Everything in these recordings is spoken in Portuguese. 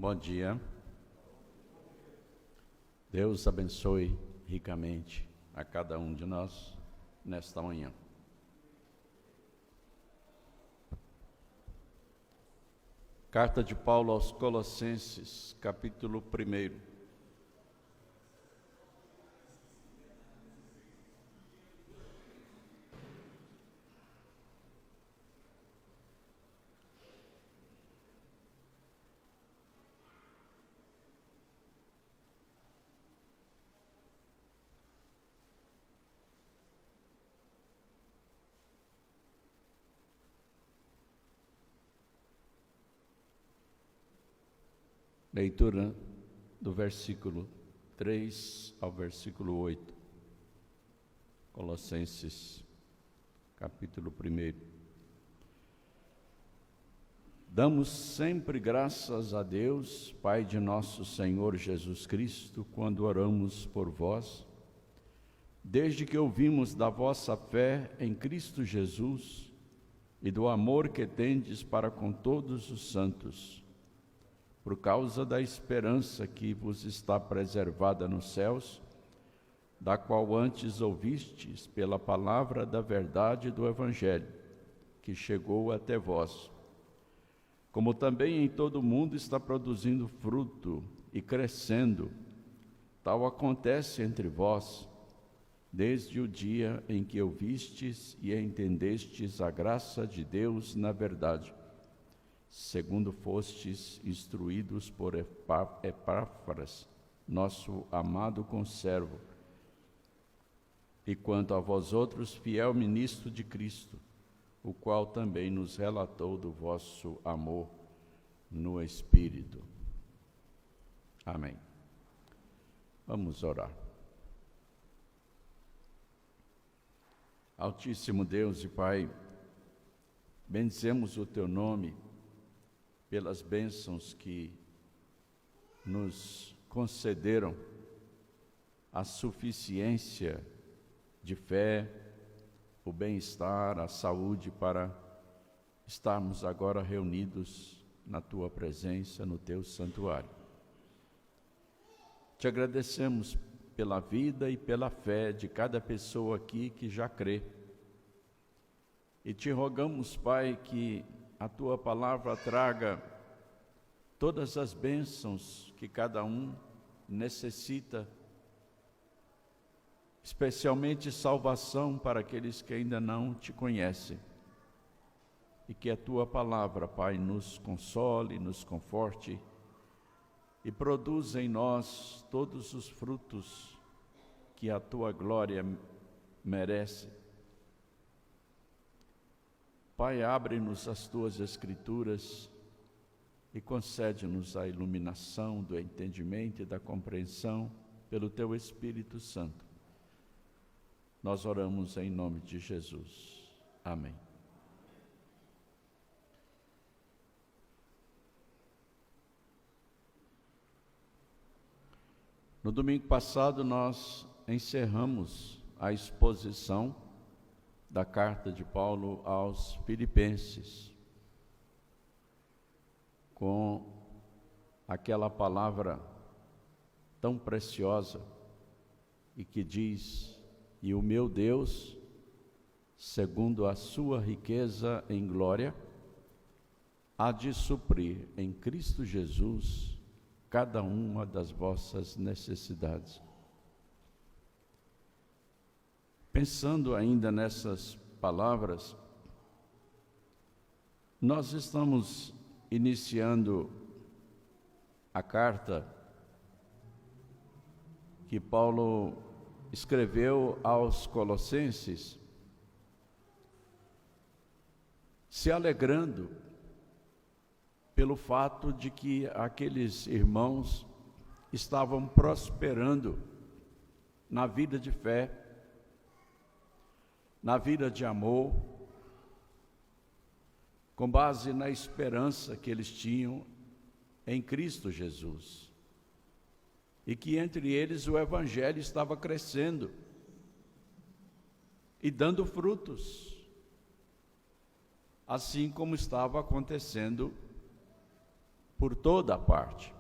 Bom dia. Deus abençoe ricamente a cada um de nós nesta manhã. Carta de Paulo aos Colossenses, capítulo 1. Leitura do versículo 3 ao versículo 8. Colossenses, capítulo 1. Damos sempre graças a Deus, Pai de nosso Senhor Jesus Cristo, quando oramos por vós, desde que ouvimos da vossa fé em Cristo Jesus e do amor que tendes para com todos os santos, por causa da esperança que vos está preservada nos céus, da qual antes ouvistes pela palavra da verdade do Evangelho, que chegou até vós. Como também em todo o mundo está produzindo fruto e crescendo, tal acontece entre vós, desde o dia em que ouvistes e entendestes a graça de Deus na verdade, segundo fostes instruídos por Epáfras, nosso amado conservo, e quanto a vós outros, fiel ministro de Cristo, o qual também nos relatou do vosso amor no Espírito. Amém. Vamos orar. Altíssimo Deus e Pai, bendizemos o Teu nome pelas bênçãos que nos concederam a suficiência de fé, o bem-estar, a saúde para estarmos agora reunidos na Tua presença, no Teu santuário. Te agradecemos pela vida e pela fé de cada pessoa aqui que já crê. E te rogamos, Pai, que a Tua palavra traga todas as bênçãos que cada um necessita, especialmente salvação para aqueles que ainda não Te conhecem. E que a Tua palavra, Pai, nos console, nos conforte e produza em nós todos os frutos que a Tua glória merece. Pai, abre-nos as Tuas Escrituras e concede-nos a iluminação do entendimento e da compreensão pelo Teu Espírito Santo. Nós oramos em nome de Jesus. Amém. No domingo passado, nós encerramos a exposição da carta de Paulo aos Filipenses, com aquela palavra tão preciosa e que diz: e o meu Deus, segundo a sua riqueza em glória, há de suprir em Cristo Jesus cada uma das vossas necessidades. Pensando ainda nessas palavras, nós estamos iniciando a carta que Paulo escreveu aos Colossenses, se alegrando pelo fato de que aqueles irmãos estavam prosperando na vida de fé, na vida de amor, com base na esperança que eles tinham em Cristo Jesus. E que entre eles o Evangelho estava crescendo e dando frutos, assim como estava acontecendo por toda parte.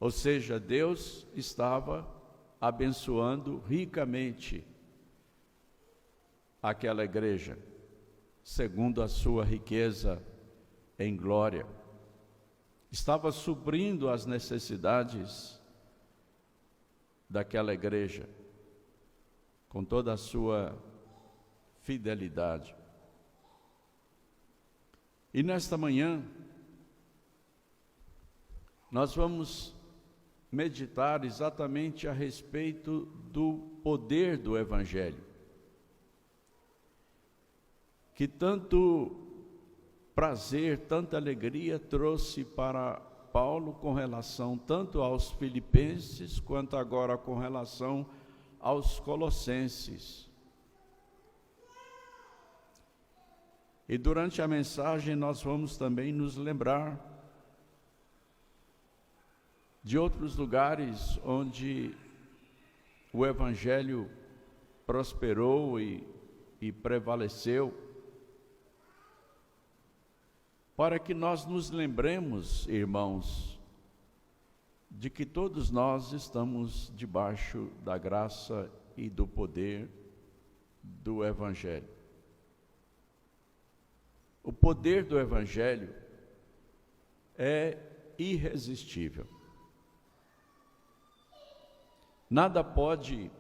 Ou seja, Deus estava abençoando ricamente aquela igreja, segundo a sua riqueza em glória. Estava suprindo as necessidades daquela igreja, com toda a sua fidelidade. E nesta manhã, nós vamos meditar exatamente a respeito do poder do Evangelho, que tanto prazer, tanta alegria trouxe para Paulo com relação tanto aos filipenses, quanto agora com relação aos colossenses. E durante a mensagem nós vamos também nos lembrar de outros lugares onde o Evangelho prosperou e prevaleceu, para que nós nos lembremos, irmãos, de que todos nós estamos debaixo da graça e do poder do Evangelho. O poder do Evangelho é irresistível. Nada pode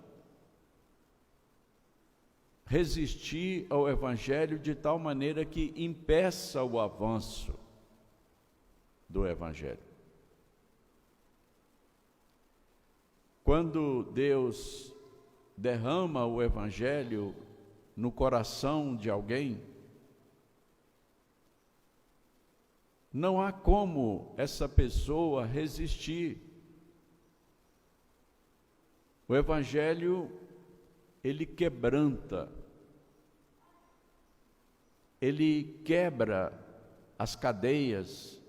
resistir ao Evangelho de tal maneira que impeça o avanço do Evangelho. Quando Deus derrama o Evangelho no coração de alguém, não há como essa pessoa resistir. O Evangelho, ele quebranta, ele quebra as cadeias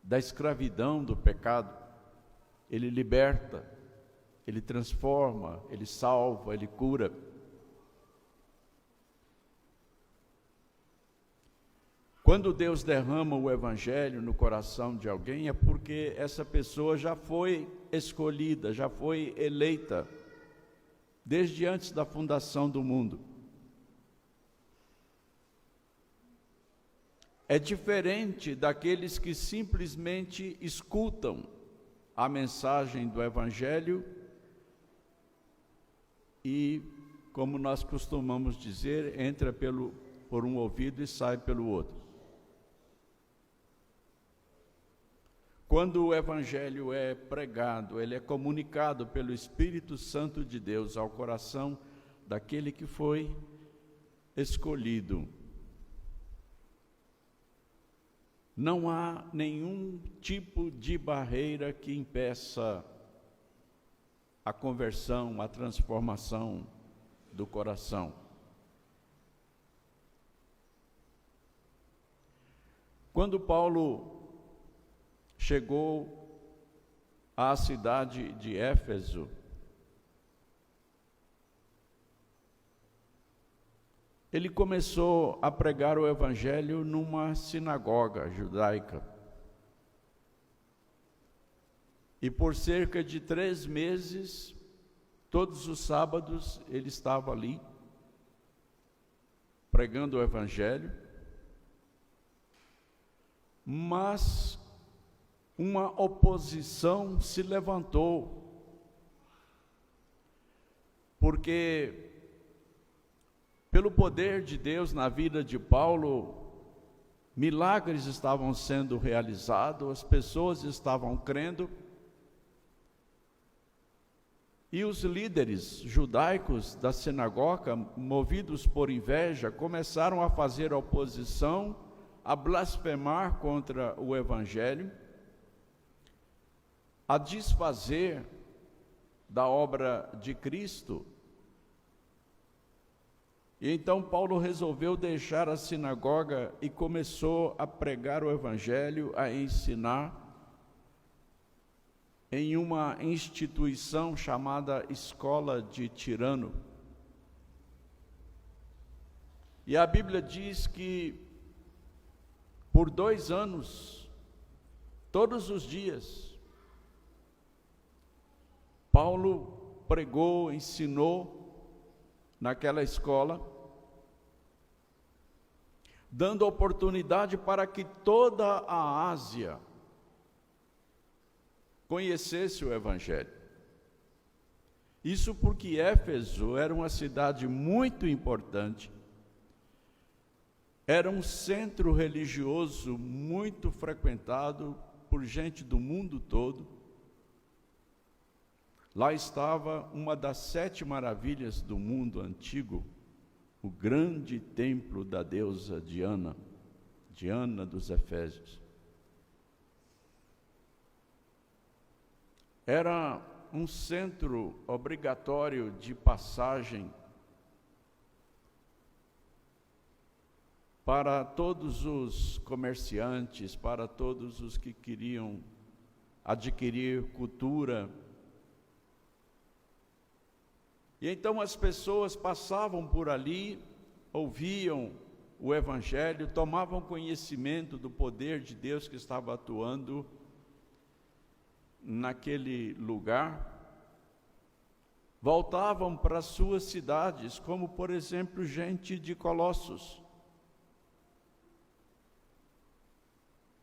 da escravidão do pecado, ele liberta, ele transforma, ele salva, ele cura. Quando Deus derrama o Evangelho no coração de alguém, é porque essa pessoa já foi escolhida, já foi eleita, desde antes da fundação do mundo. É diferente daqueles que simplesmente escutam a mensagem do Evangelho e, como nós costumamos dizer, entra por um ouvido e sai pelo outro. Quando o Evangelho é pregado, ele é comunicado pelo Espírito Santo de Deus ao coração daquele que foi escolhido. Não há nenhum tipo de barreira que impeça a conversão, a transformação do coração. Quando Paulo chegou à cidade de Éfeso, ele começou a pregar o Evangelho numa sinagoga judaica. E por cerca de 3 meses, todos os sábados, ele estava ali, pregando o Evangelho, mas uma oposição se levantou, porque pelo poder de Deus na vida de Paulo, milagres estavam sendo realizados, as pessoas estavam crendo, e os líderes judaicos da sinagoga, movidos por inveja, começaram a fazer oposição, a blasfemar contra o Evangelho, a desfazer da obra de Cristo. E então Paulo resolveu deixar a sinagoga e começou a pregar o Evangelho, a ensinar em uma instituição chamada Escola de Tirano. E a Bíblia diz que por 2 anos, todos os dias, Paulo pregou, ensinou naquela escola, dando oportunidade para que toda a Ásia conhecesse o Evangelho. Isso porque Éfeso era uma cidade muito importante, era um centro religioso muito frequentado por gente do mundo todo. Lá estava uma das 7 maravilhas do mundo antigo, o grande templo da deusa Diana, Diana dos Efésios. Era um centro obrigatório de passagem para todos os comerciantes, para todos os que queriam adquirir cultura. E então as pessoas passavam por ali, ouviam o Evangelho, tomavam conhecimento do poder de Deus que estava atuando naquele lugar, voltavam para suas cidades, como por exemplo gente de Colossos.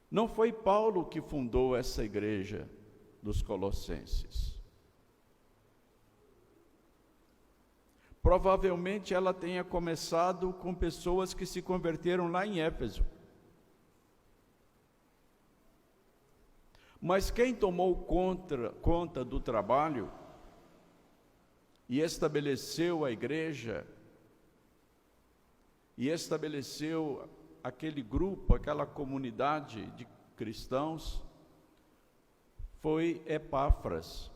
Não foi Paulo que fundou essa igreja dos Colossenses. Provavelmente ela tenha começado com pessoas que se converteram lá em Éfeso. Mas quem tomou conta do trabalho e estabeleceu a igreja, e estabeleceu aquele grupo, aquela comunidade de cristãos, foi Epáfras,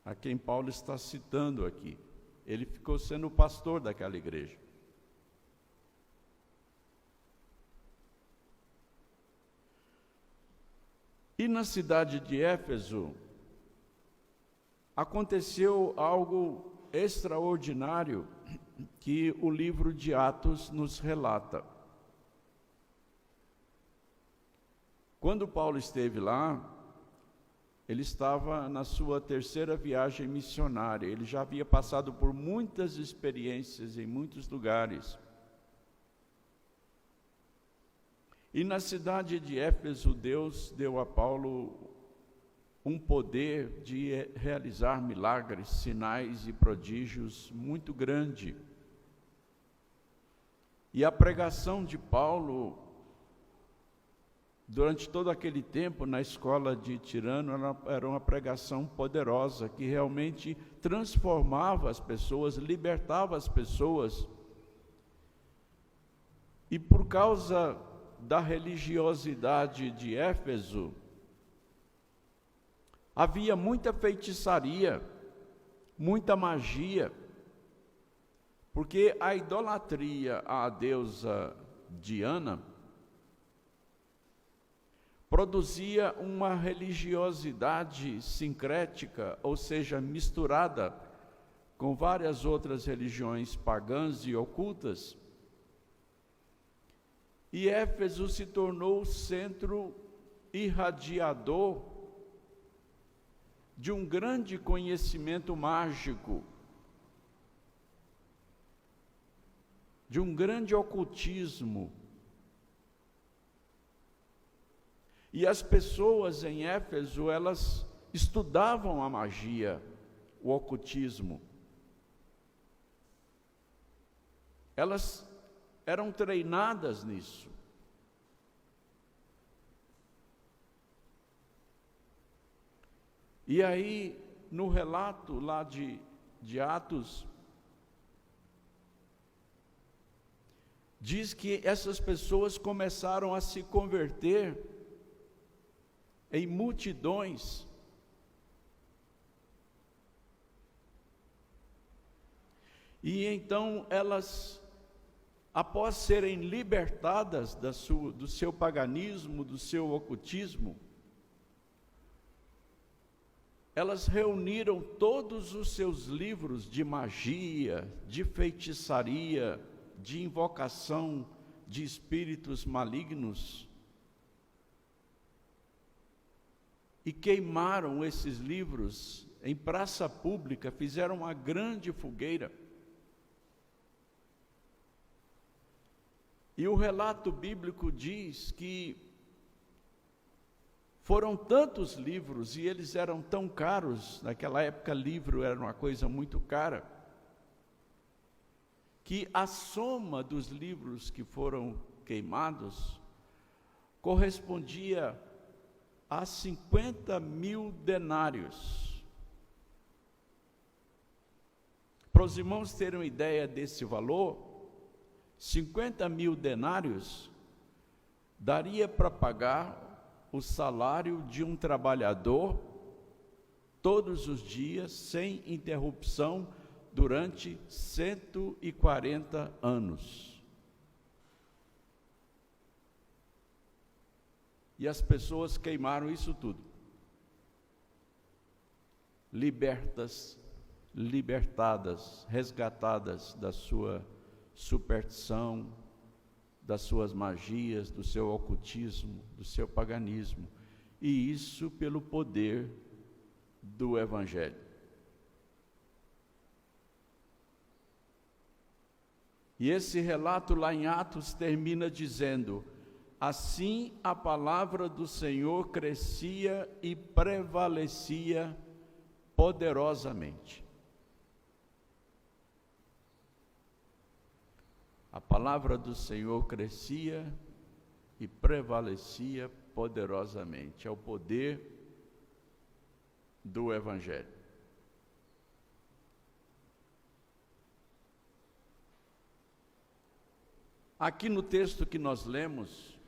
a quem Paulo está citando aqui. Ele ficou sendo o pastor daquela igreja. E na cidade de Éfeso, aconteceu algo extraordinário que o livro de Atos nos relata. Quando Paulo esteve lá, ele estava na sua 3ª viagem missionária. Ele já havia passado por muitas experiências em muitos lugares. E na cidade de Éfeso, Deus deu a Paulo um poder de realizar milagres, sinais e prodígios muito grande. E a pregação de Paulo, durante todo aquele tempo na escola de Tirano, era uma pregação poderosa, que realmente transformava as pessoas, libertava as pessoas. E por causa da religiosidade de Éfeso, havia muita feitiçaria, muita magia, porque a idolatria à deusa Diana produzia uma religiosidade sincrética, ou seja, misturada com várias outras religiões pagãs e ocultas. E Éfeso se tornou o centro irradiador de um grande conhecimento mágico, de um grande ocultismo. E as pessoas em Éfeso, elas estudavam a magia, o ocultismo. Elas eram treinadas nisso. E aí, no relato lá de Atos, diz que essas pessoas começaram a se converter em multidões. E então elas, após serem libertadas do seu paganismo, do seu ocultismo, elas reuniram todos os seus livros de magia, de feitiçaria, de invocação de espíritos malignos e queimaram esses livros em praça pública, fizeram uma grande fogueira. E o relato bíblico diz que foram tantos livros e eles eram tão caros, naquela época livro era uma coisa muito cara, que a soma dos livros que foram queimados correspondia a 50.000 denários. Para os irmãos terem uma ideia desse valor, 50.000 denários daria para pagar o salário de um trabalhador todos os dias, sem interrupção, durante 140 anos. E as pessoas queimaram isso tudo. Libertadas, resgatadas da sua superstição, das suas magias, do seu ocultismo, do seu paganismo, e isso pelo poder do Evangelho. E esse relato lá em Atos termina dizendo: assim a palavra do Senhor crescia e prevalecia poderosamente. A palavra do Senhor crescia e prevalecia poderosamente. É o poder do Evangelho. Aqui no texto que nós lemos,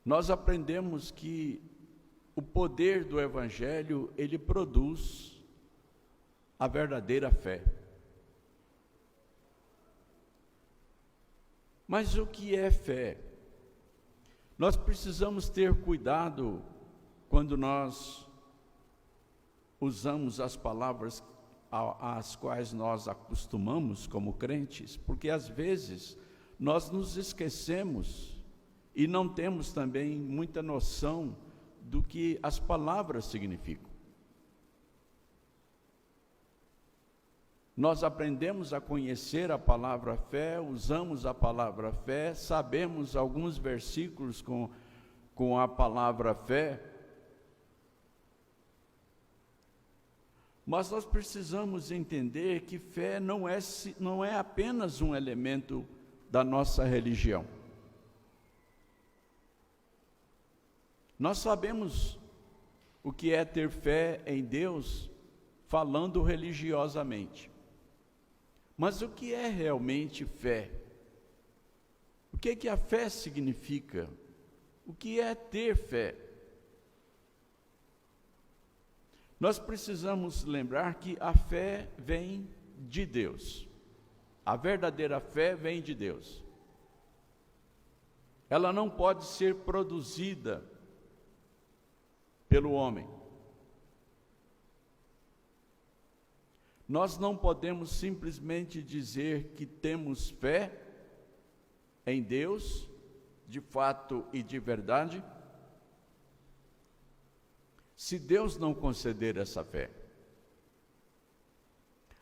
nós aprendemos que o poder do Evangelho, ele produz a verdadeira fé. Mas o que é fé? Nós precisamos ter cuidado quando nós usamos as palavras às quais nós acostumamos como crentes, porque às vezes nós nos esquecemos e não temos também muita noção do que as palavras significam. Nós aprendemos a conhecer a palavra fé, usamos a palavra fé, sabemos alguns versículos com a palavra fé, mas nós precisamos entender que fé não é apenas um elemento da nossa religião. Nós sabemos o que é ter fé em Deus falando religiosamente. Mas o que é realmente fé? O que é que a fé significa? O que é ter fé? Nós precisamos lembrar que a fé vem de Deus. A verdadeira fé vem de Deus. Ela não pode ser produzida pelo homem. Nós não podemos simplesmente dizer que temos fé em Deus, de fato e de verdade, se Deus não conceder essa fé.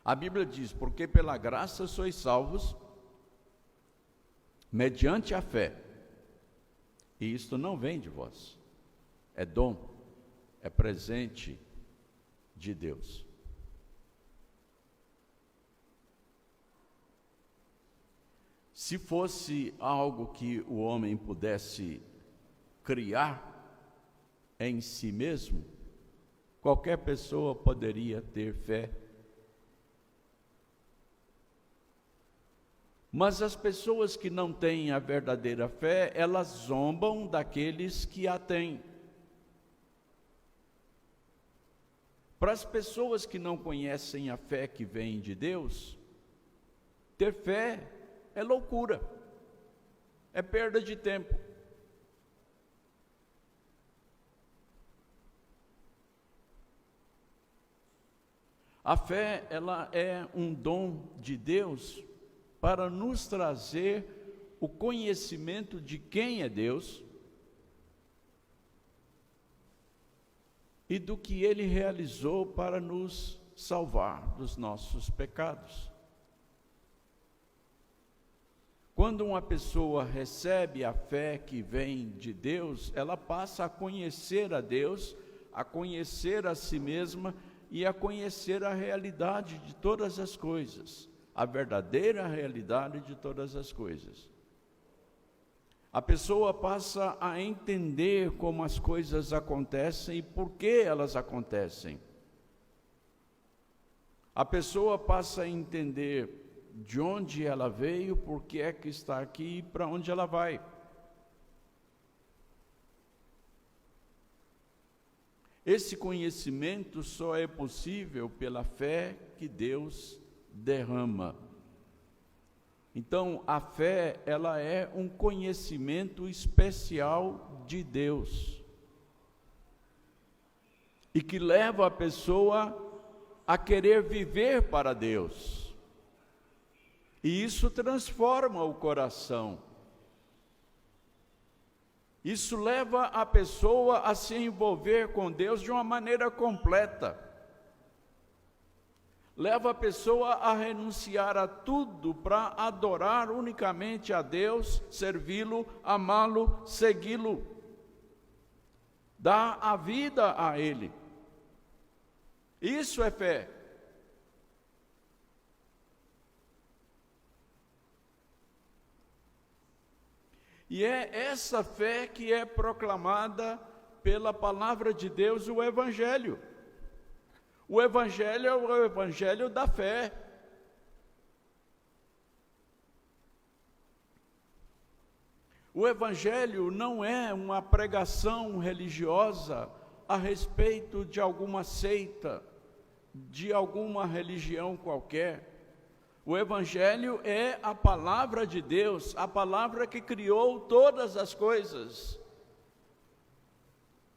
A Bíblia diz: porque pela graça sois salvos, mediante a fé. E isto não vem de vós, é dom, é presente de Deus. Se fosse algo que o homem pudesse criar em si mesmo, qualquer pessoa poderia ter fé. Mas as pessoas que não têm a verdadeira fé, elas zombam daqueles que a têm. Para as pessoas que não conhecem a fé que vem de Deus, ter fé é loucura, é perda de tempo. A fé, ela é um dom de Deus para nos trazer o conhecimento de quem é Deus e do que Ele realizou para nos salvar dos nossos pecados. Quando uma pessoa recebe a fé que vem de Deus, ela passa a conhecer a Deus, a conhecer a si mesma e a conhecer a realidade de todas as coisas, a verdadeira realidade de todas as coisas. A pessoa passa a entender como as coisas acontecem e por que elas acontecem. A pessoa passa a entender de onde ela veio, por que é que está aqui e para onde ela vai. Esse conhecimento só é possível pela fé que Deus derrama. Então, a fé, ela é um conhecimento especial de Deus e que leva a pessoa a querer viver para Deus. E isso transforma o coração. Isso leva a pessoa a se envolver com Deus de uma maneira completa. Leva a pessoa a renunciar a tudo para adorar unicamente a Deus, servi-lo, amá-lo, segui-lo. Dar a vida a Ele. Isso é fé. E é essa fé que é proclamada pela palavra de Deus, o Evangelho. O Evangelho é o Evangelho da fé. O Evangelho não é uma pregação religiosa a respeito de alguma seita, de alguma religião qualquer. O Evangelho é a palavra de Deus, a palavra que criou todas as coisas.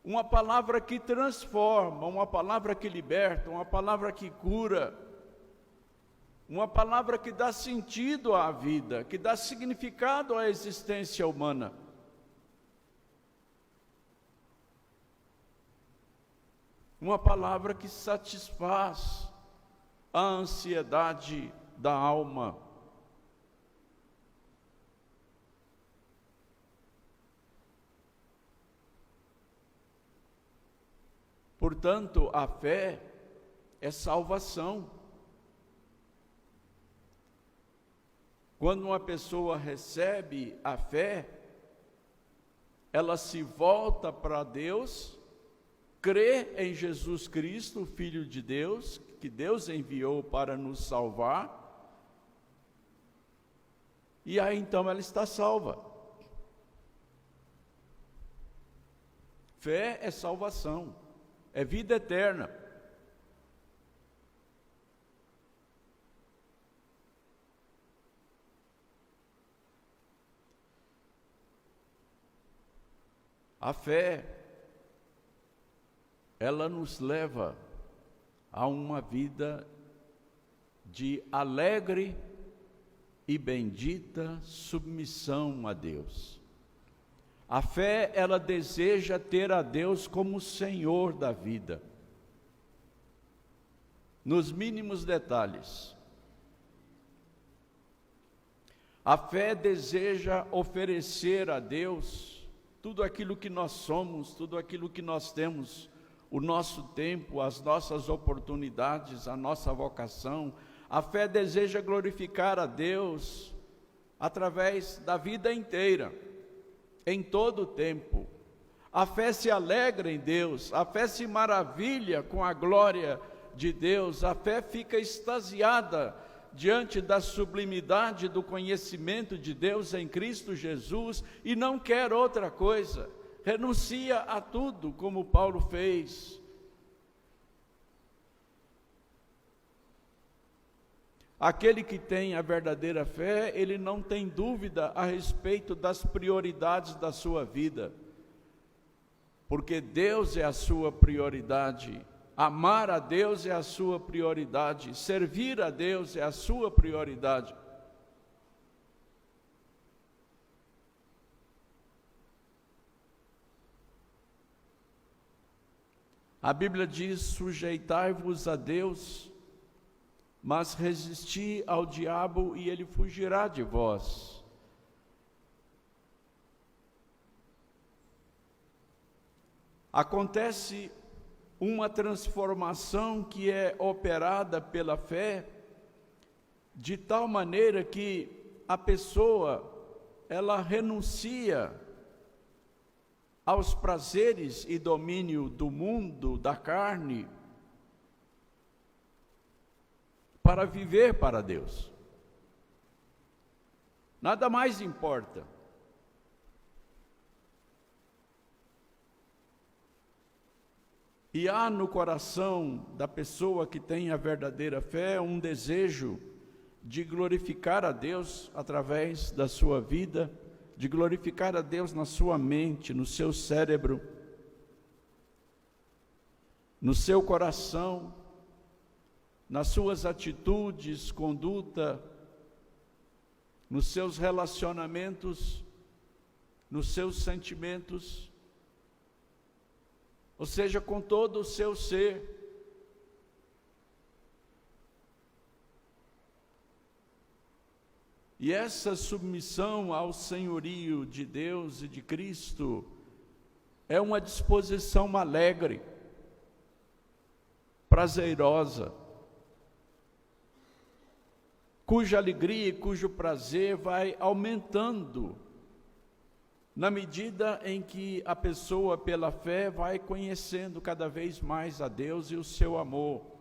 Uma palavra que transforma, uma palavra que liberta, uma palavra que cura, uma palavra que dá sentido à vida, que dá significado à existência humana. Uma palavra que satisfaz a ansiedade da alma. Portanto, a fé é salvação. Quando uma pessoa recebe a fé, ela se volta para Deus, crê em Jesus Cristo, o Filho de Deus, que Deus enviou para nos salvar, e aí então ela está salva. Fé é salvação, é vida eterna. A fé, ela nos leva a uma vida de alegre e bendita submissão a Deus. A fé, ela deseja ter a Deus como Senhor da vida, nos mínimos detalhes. A fé deseja oferecer a Deus tudo aquilo que nós somos, tudo aquilo que nós temos, o nosso tempo, as nossas oportunidades, a nossa vocação. A fé deseja glorificar a Deus através da vida inteira, em todo o tempo. A fé se alegra em Deus, a fé se maravilha com a glória de Deus, a fé fica extasiada diante da sublimidade do conhecimento de Deus em Cristo Jesus e não quer outra coisa, renuncia a tudo, como Paulo fez. Aquele que tem a verdadeira fé, ele não tem dúvida a respeito das prioridades da sua vida, porque Deus é a sua prioridade, amar a Deus é a sua prioridade, servir a Deus é a sua prioridade. A Bíblia diz: sujeitai-vos a Deus, mas resisti ao diabo e ele fugirá de vós. Acontece uma transformação que é operada pela fé, de tal maneira que a pessoa, ela renuncia aos prazeres e domínio do mundo, da carne, para viver para Deus. Nada mais importa. E há no coração da pessoa que tem a verdadeira fé um desejo de glorificar a Deus através da sua vida, de glorificar a Deus na sua mente, no seu cérebro, no seu coração, nas suas atitudes, conduta, nos seus relacionamentos, nos seus sentimentos, ou seja, com todo o seu ser. E essa submissão ao senhorio de Deus e de Cristo é uma disposição alegre, prazerosa, cuja alegria e cujo prazer vai aumentando na medida em que a pessoa, pela fé, vai conhecendo cada vez mais a Deus e o seu amor.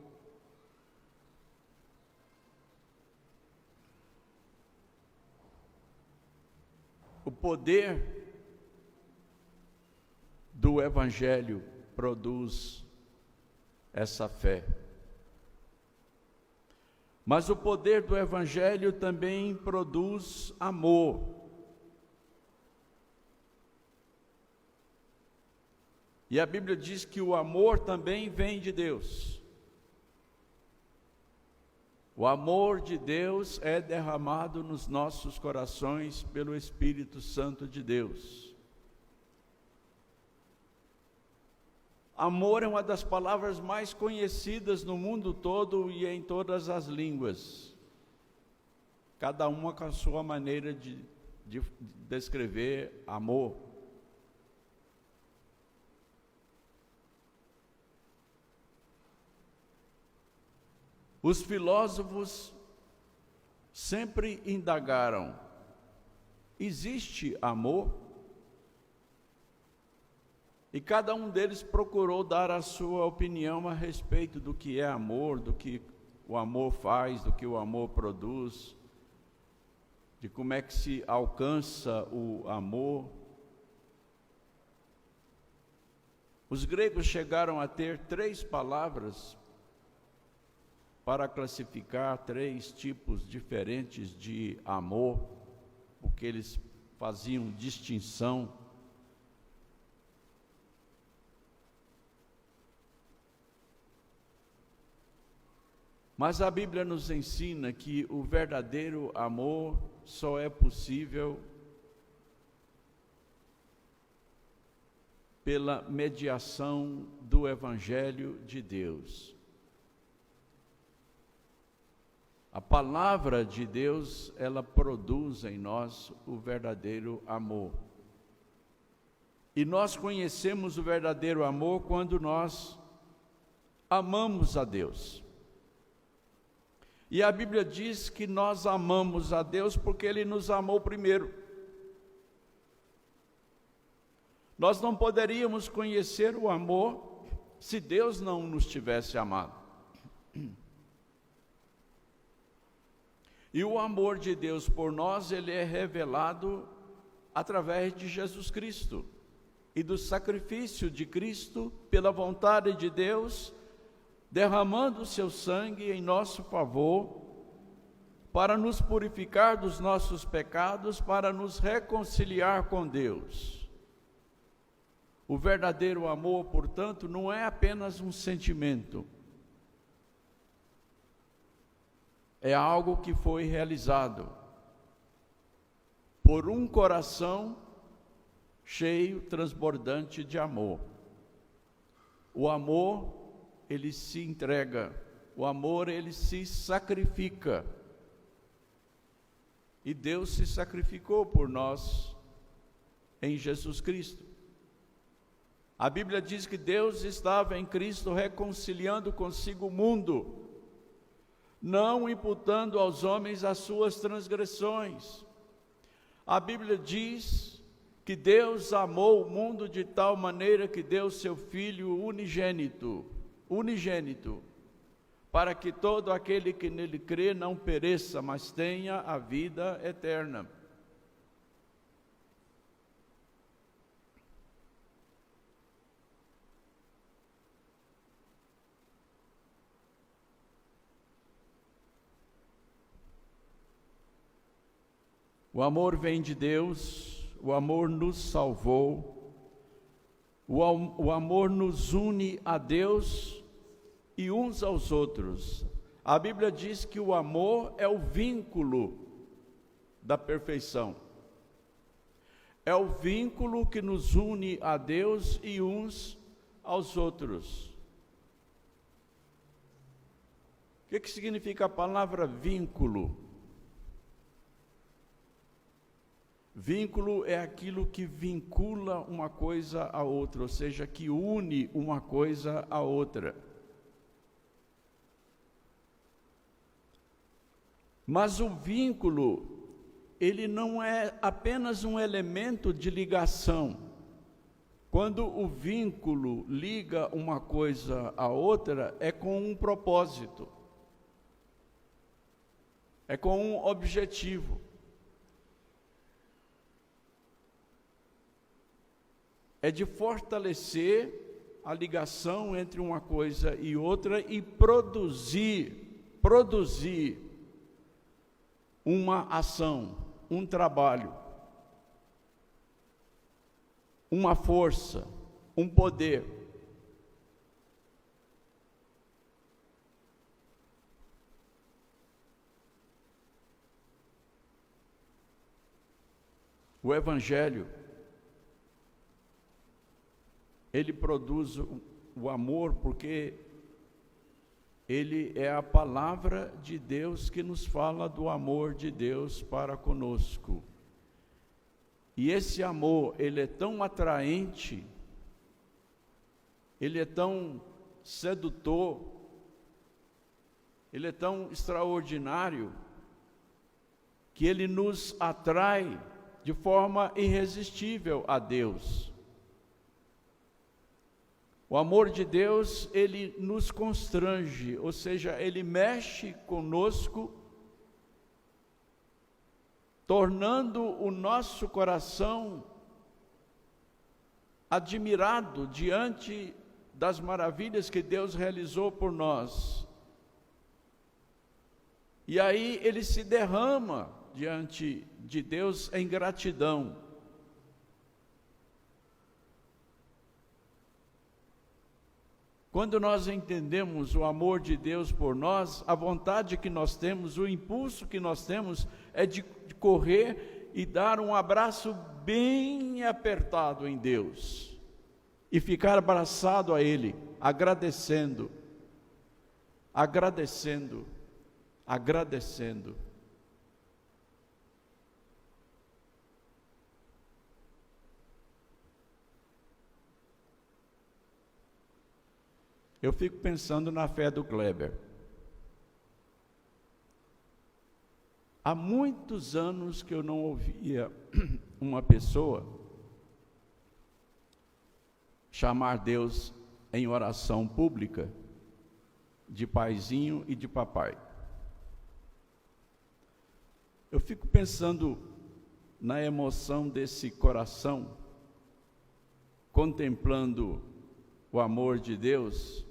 O poder do Evangelho produz essa fé. Mas o poder do Evangelho também produz amor. E a Bíblia diz que o amor também vem de Deus. O amor de Deus é derramado nos nossos corações pelo Espírito Santo de Deus. Amor é uma das palavras mais conhecidas no mundo todo e em todas as línguas. Cada uma com a sua maneira de descrever amor. Os filósofos sempre indagaram: existe amor? E cada um deles procurou dar a sua opinião a respeito do que é amor, do que o amor faz, do que o amor produz, de como é que se alcança o amor. Os gregos chegaram a ter 3 palavras para classificar 3 tipos diferentes de amor, porque eles faziam distinção. Mas a Bíblia nos ensina que o verdadeiro amor só é possível pela mediação do Evangelho de Deus. A palavra de Deus, ela produz em nós o verdadeiro amor. E nós conhecemos o verdadeiro amor quando nós amamos a Deus. E a Bíblia diz que nós amamos a Deus porque Ele nos amou primeiro. Nós não poderíamos conhecer o amor se Deus não nos tivesse amado. E o amor de Deus por nós, ele é revelado através de Jesus Cristo e do sacrifício de Cristo pela vontade de Deus, derramando o seu sangue em nosso favor, para nos purificar dos nossos pecados, para nos reconciliar com Deus. O verdadeiro amor, portanto, não é apenas um sentimento, é algo que foi realizado por um coração cheio, transbordante de amor. O amor, ele se entrega. O amor, ele se sacrifica. E Deus se sacrificou por nós em Jesus Cristo. A Bíblia diz que Deus estava em Cristo reconciliando consigo o mundo, não imputando aos homens as suas transgressões. A Bíblia diz que Deus amou o mundo de tal maneira que deu seu Filho unigênito, para que todo aquele que nele crê não pereça, mas tenha a vida eterna. O amor vem de Deus, o amor nos salvou, o amor nos une a Deus e uns aos outros. A Bíblia diz que o amor é o vínculo da perfeição. É o vínculo que nos une a Deus e uns aos outros. O que significa a palavra vínculo? Vínculo é aquilo que vincula uma coisa a outra, ou seja, que une uma coisa a outra. Mas o vínculo, ele não é apenas um elemento de ligação. Quando o vínculo liga uma coisa a outra, é com um propósito, é com um objetivo. É de fortalecer a ligação entre uma coisa e outra e produzir uma ação, um trabalho, uma força, um poder. O Evangelho, ele produz o amor porque ele é a palavra de Deus que nos fala do amor de Deus para conosco. E esse amor, ele é tão atraente, ele é tão sedutor, ele é tão extraordinário, que ele nos atrai de forma irresistível a Deus. O amor de Deus, ele nos constrange, ou seja, ele mexe conosco, tornando o nosso coração admirado diante das maravilhas que Deus realizou por nós. E aí ele se derrama diante de Deus em gratidão. Quando nós entendemos o amor de Deus por nós, a vontade que nós temos, o impulso que nós temos é de correr e dar um abraço bem apertado em Deus e ficar abraçado a Ele, agradecendo. Eu fico pensando na fé do Kleber. Há muitos anos que eu não ouvia uma pessoa chamar Deus em oração pública de paizinho e de papai. Eu fico pensando na emoção desse coração, contemplando o amor de Deus,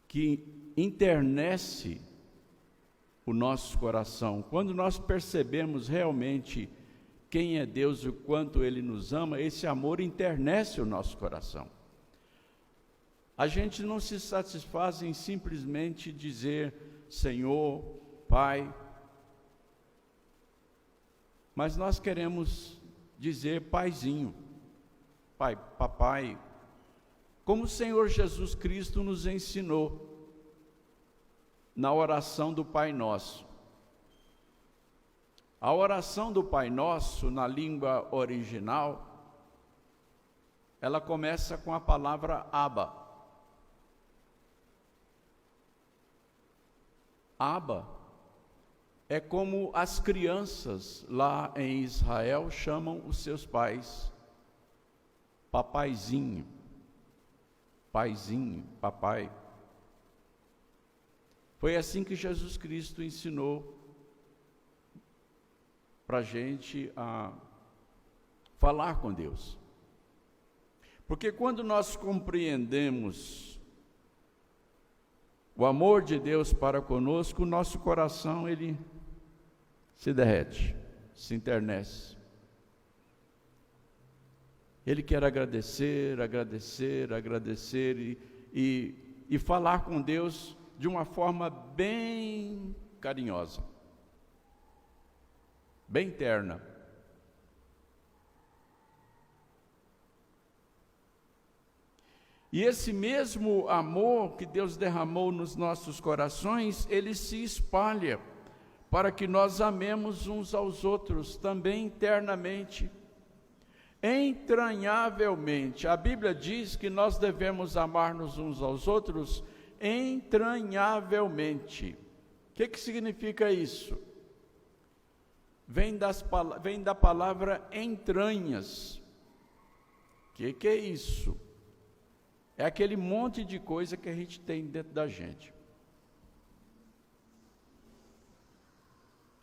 que internece o nosso coração. Quando nós percebemos realmente quem é Deus e o quanto Ele nos ama, esse amor internece o nosso coração. A gente não se satisfaz em simplesmente dizer Senhor, Pai, mas nós queremos dizer Paizinho. Pai, papai, como o Senhor Jesus Cristo nos ensinou na oração do Pai Nosso. A oração do Pai Nosso, na língua original, ela começa com a palavra Abba. Abba é como as crianças lá em Israel chamam os seus pais. Papaizinho, paizinho, papai. Foi assim que Jesus Cristo ensinou para a gente a falar com Deus. Porque quando nós compreendemos o amor de Deus para conosco, o nosso coração, ele se derrete, se enternece. Ele quer agradecer, agradecer, agradecer e falar com Deus de uma forma bem carinhosa, bem terna. E esse mesmo amor que Deus derramou nos nossos corações, ele se espalha para que nós amemos uns aos outros também internamente, entranhavelmente. A Bíblia diz que nós devemos amar-nos uns aos outros entranhavelmente. O que significa isso? Vem da palavra entranhas. O que é isso? É aquele monte de coisa que a gente tem dentro da gente.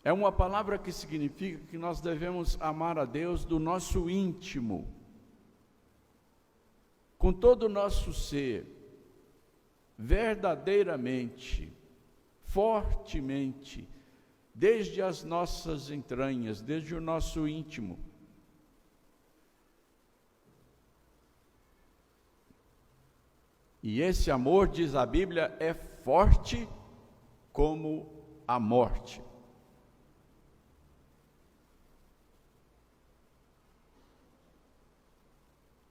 É uma palavra que significa que nós devemos amar a Deus do nosso íntimo, com todo o nosso ser, verdadeiramente, fortemente, desde as nossas entranhas, desde o nosso íntimo. E esse amor, diz a Bíblia, é forte como a morte.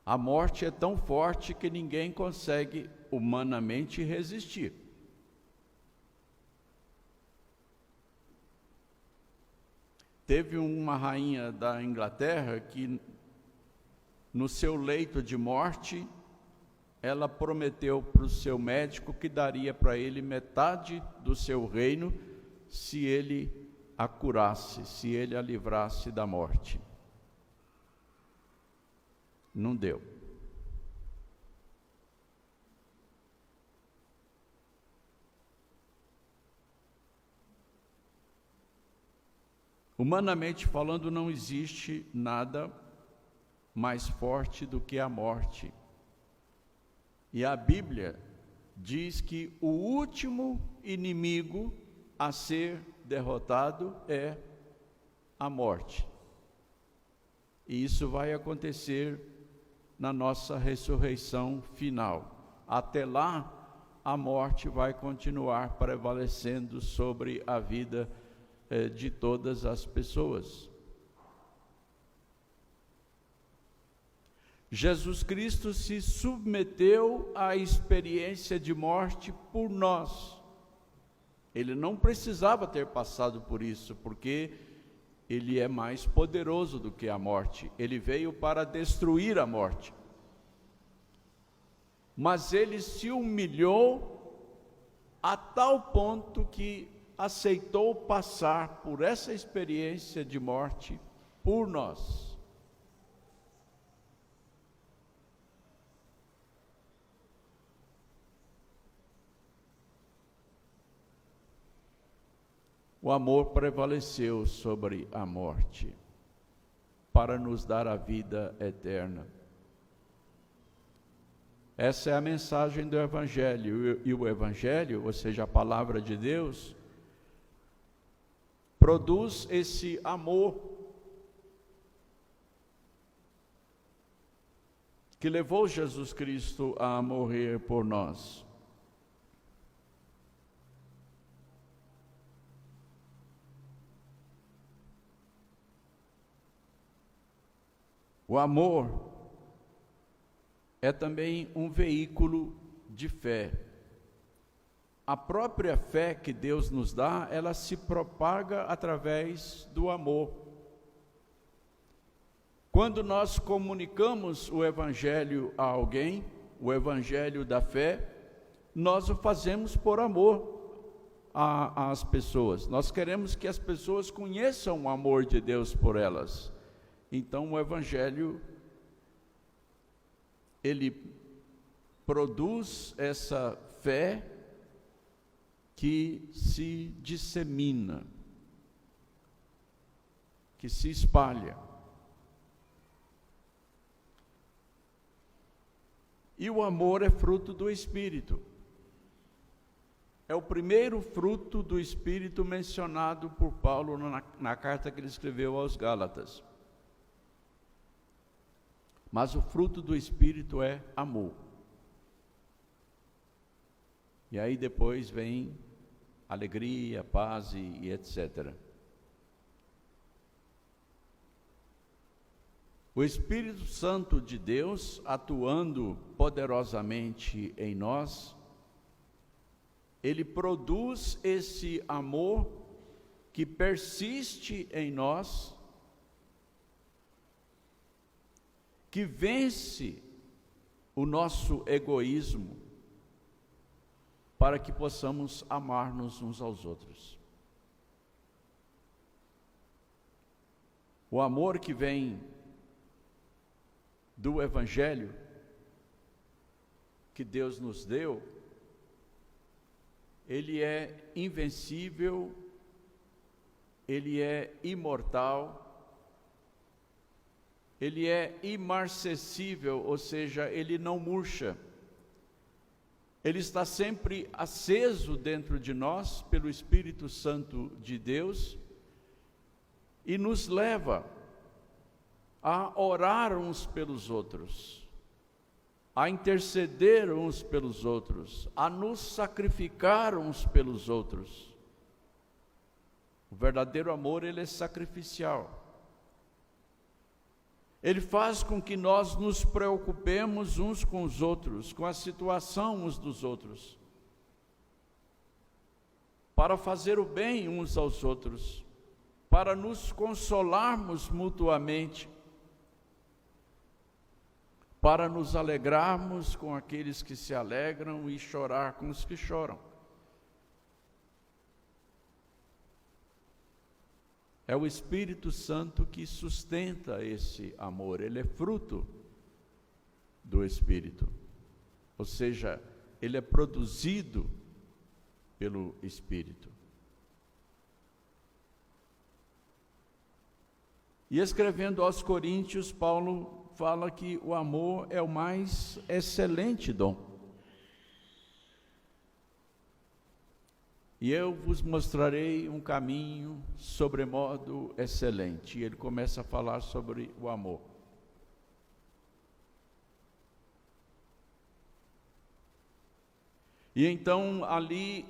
A morte é tão forte que ninguém consegue humanamente resistir. Teve uma rainha da Inglaterra que, no seu leito de morte, ela prometeu para o seu médico que daria para ele metade do seu reino se ele a curasse, se ele a livrasse da morte. Não deu. Humanamente falando, não existe nada mais forte do que a morte. E a Bíblia diz que o último inimigo a ser derrotado é a morte. E isso vai acontecer na nossa ressurreição final. Até lá, a morte vai continuar prevalecendo sobre a vida de todas as pessoas. Jesus Cristo se submeteu à experiência de morte por nós. Ele não precisava ter passado por isso, porque ele é mais poderoso do que a morte. Ele veio para destruir a morte. Mas ele se humilhou a tal ponto que aceitou passar por essa experiência de morte por nós. O amor prevaleceu sobre a morte para nos dar a vida eterna. Essa é a mensagem do Evangelho, e o Evangelho, ou seja, a palavra de Deus, produz esse amor que levou Jesus Cristo a morrer por nós. O amor é também um veículo de fé. A própria fé que Deus nos dá, ela se propaga através do amor. Quando nós comunicamos o Evangelho a alguém, o Evangelho da fé, nós o fazemos por amor às pessoas. Nós queremos que as pessoas conheçam o amor de Deus por elas. Então o Evangelho, ele produz essa fé que se dissemina, que se espalha. E o amor é fruto do Espírito. É o primeiro fruto do Espírito mencionado por Paulo na carta que ele escreveu aos Gálatas. Mas o fruto do Espírito é amor. E aí depois vem alegria, paz e etc. O Espírito Santo de Deus, atuando poderosamente em nós, ele produz esse amor que persiste em nós, que vence o nosso egoísmo, para que possamos amar-nos uns aos outros. O amor que vem do Evangelho que Deus nos deu, ele é invencível, ele é imortal, ele é imarcessível, ou seja, ele não murcha. Ele está sempre aceso dentro de nós pelo Espírito Santo de Deus e nos leva a orar uns pelos outros, a interceder uns pelos outros, a nos sacrificar uns pelos outros. O verdadeiro amor, ele é sacrificial. Ele faz com que nós nos preocupemos uns com os outros, com a situação uns dos outros, para fazer o bem uns aos outros, para nos consolarmos mutuamente, para nos alegrarmos com aqueles que se alegram e chorar com os que choram. É o Espírito Santo que sustenta esse amor, ele é fruto do Espírito, ou seja, ele é produzido pelo Espírito. E escrevendo aos Coríntios, Paulo fala que o amor é o mais excelente dom. E eu vos mostrarei um caminho sobremodo excelente. E ele começa a falar sobre o amor. E então ali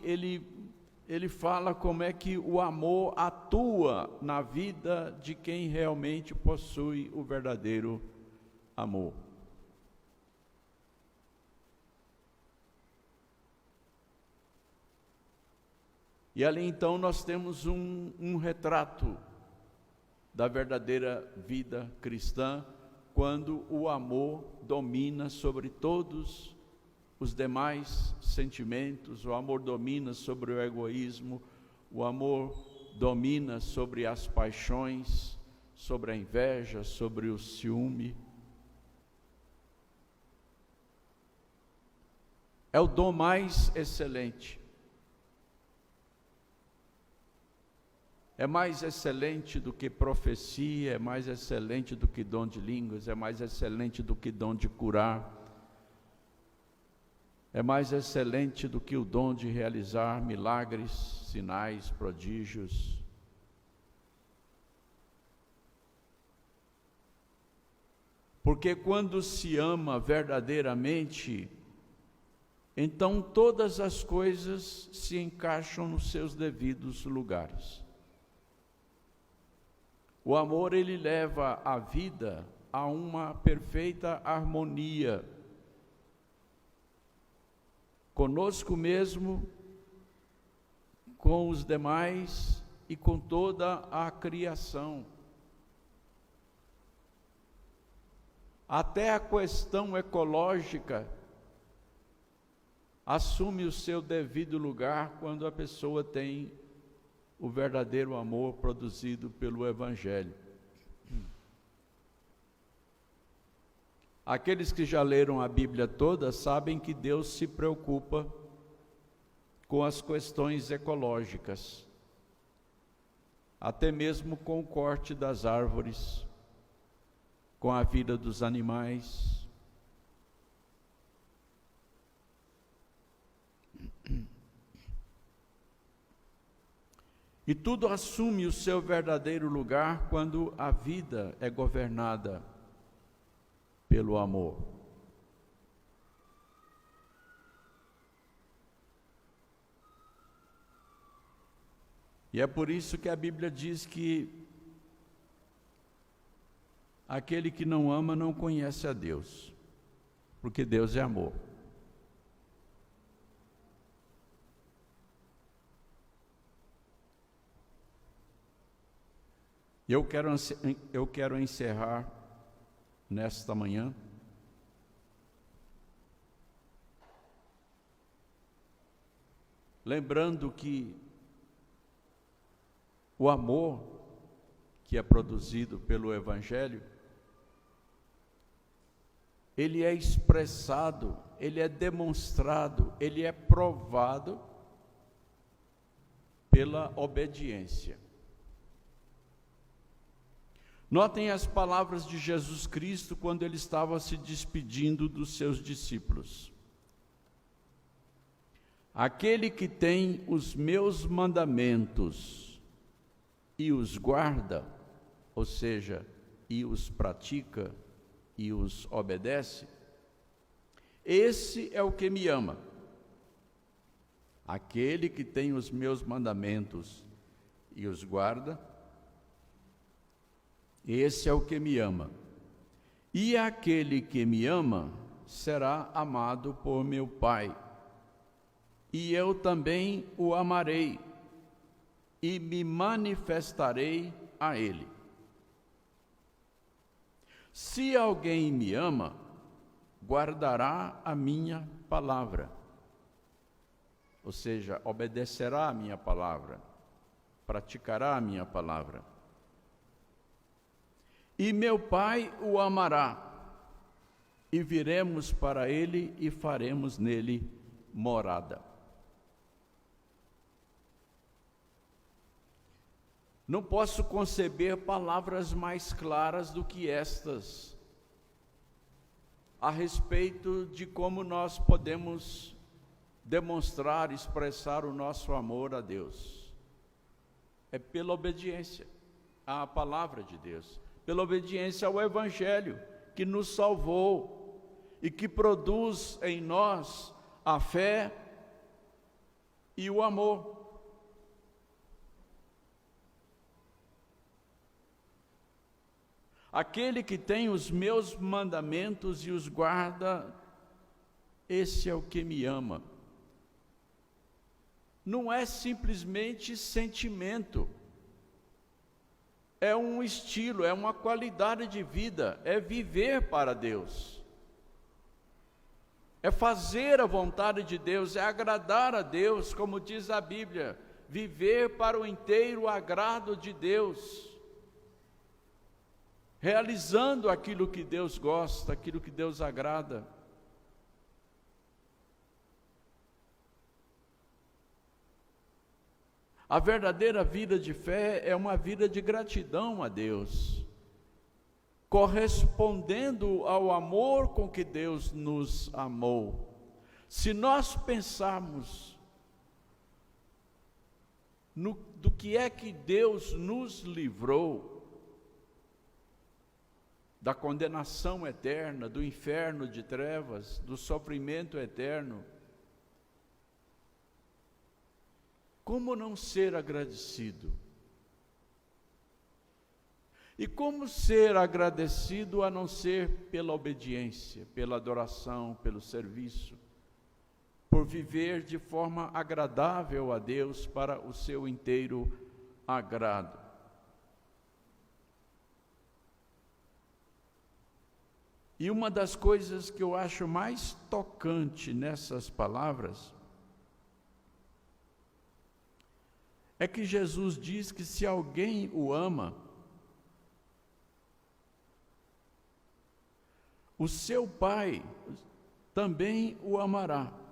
ele fala como é que o amor atua na vida de quem realmente possui o verdadeiro amor. E ali então nós temos um retrato da verdadeira vida cristã, quando o amor domina sobre todos os demais sentimentos, o amor domina sobre o egoísmo, o amor domina sobre as paixões, sobre a inveja, sobre o ciúme. É o dom mais excelente. É mais excelente do que profecia, é mais excelente do que dom de línguas, é mais excelente do que dom de curar, é mais excelente do que o dom de realizar milagres, sinais, prodígios. Porque quando se ama verdadeiramente, então todas as coisas se encaixam nos seus devidos lugares. O amor, ele leva a vida a uma perfeita harmonia conosco mesmo, com os demais e com toda a criação. Até a questão ecológica assume o seu devido lugar quando a pessoa tem o verdadeiro amor produzido pelo Evangelho. Aqueles que já leram a Bíblia toda sabem que Deus se preocupa com as questões ecológicas, até mesmo com o corte das árvores, com a vida dos animais. E tudo assume o seu verdadeiro lugar quando a vida é governada pelo amor. E é por isso que a Bíblia diz que aquele que não ama não conhece a Deus, porque Deus é amor. Eu quero encerrar nesta manhã lembrando que o amor que é produzido pelo Evangelho, ele é expressado, ele é demonstrado, ele é provado pela obediência. Notem as palavras de Jesus Cristo quando ele estava se despedindo dos seus discípulos. Aquele que tem os meus mandamentos e os guarda, ou seja, e os pratica e os obedece, esse é o que me ama. Aquele que tem os meus mandamentos e os guarda, esse é o que me ama. E aquele que me ama será amado por meu Pai. E eu também o amarei e me manifestarei a ele. Se alguém me ama, guardará a minha palavra. Ou seja, obedecerá a minha palavra, praticará a minha palavra. E meu Pai o amará, e viremos para ele e faremos nele morada. Não posso conceber palavras mais claras do que estas a respeito de como nós podemos demonstrar, expressar o nosso amor a Deus. É pela obediência à palavra de Deus, pela obediência ao Evangelho, que nos salvou e que produz em nós a fé e o amor. Aquele que tem os meus mandamentos e os guarda, esse é o que me ama. Não é simplesmente sentimento, é um estilo, é uma qualidade de vida, é viver para Deus, é fazer a vontade de Deus, é agradar a Deus, como diz a Bíblia, viver para o inteiro agrado de Deus, realizando aquilo que Deus gosta, aquilo que Deus agrada. A verdadeira vida de fé é uma vida de gratidão a Deus, correspondendo ao amor com que Deus nos amou. Se nós pensarmos do que é que Deus nos livrou, da condenação eterna, do inferno de trevas, do sofrimento eterno, como não ser agradecido? E como ser agradecido a não ser pela obediência, pela adoração, pelo serviço, por viver de forma agradável a Deus para o seu inteiro agrado. E uma das coisas que eu acho mais tocante nessas palavras é que Jesus diz que se alguém o ama, o seu Pai também o amará.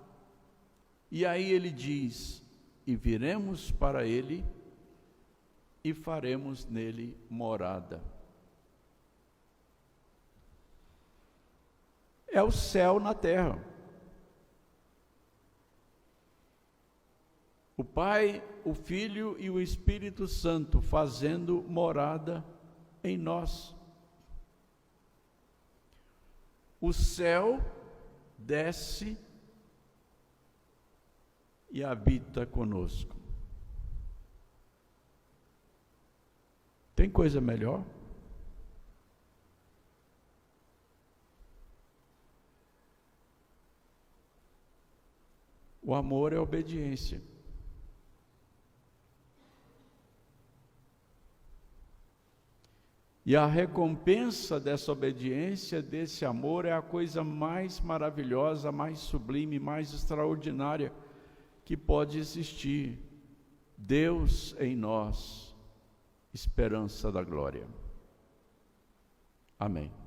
E aí ele diz: e viremos para ele e faremos nele morada. É o céu na terra. O Pai, o Filho e o Espírito Santo fazendo morada em nós. O céu desce e habita conosco. Tem coisa melhor? O amor é obediência. E a recompensa dessa obediência, desse amor, é a coisa mais maravilhosa, mais sublime, mais extraordinária que pode existir. Deus em nós, esperança da glória. Amém.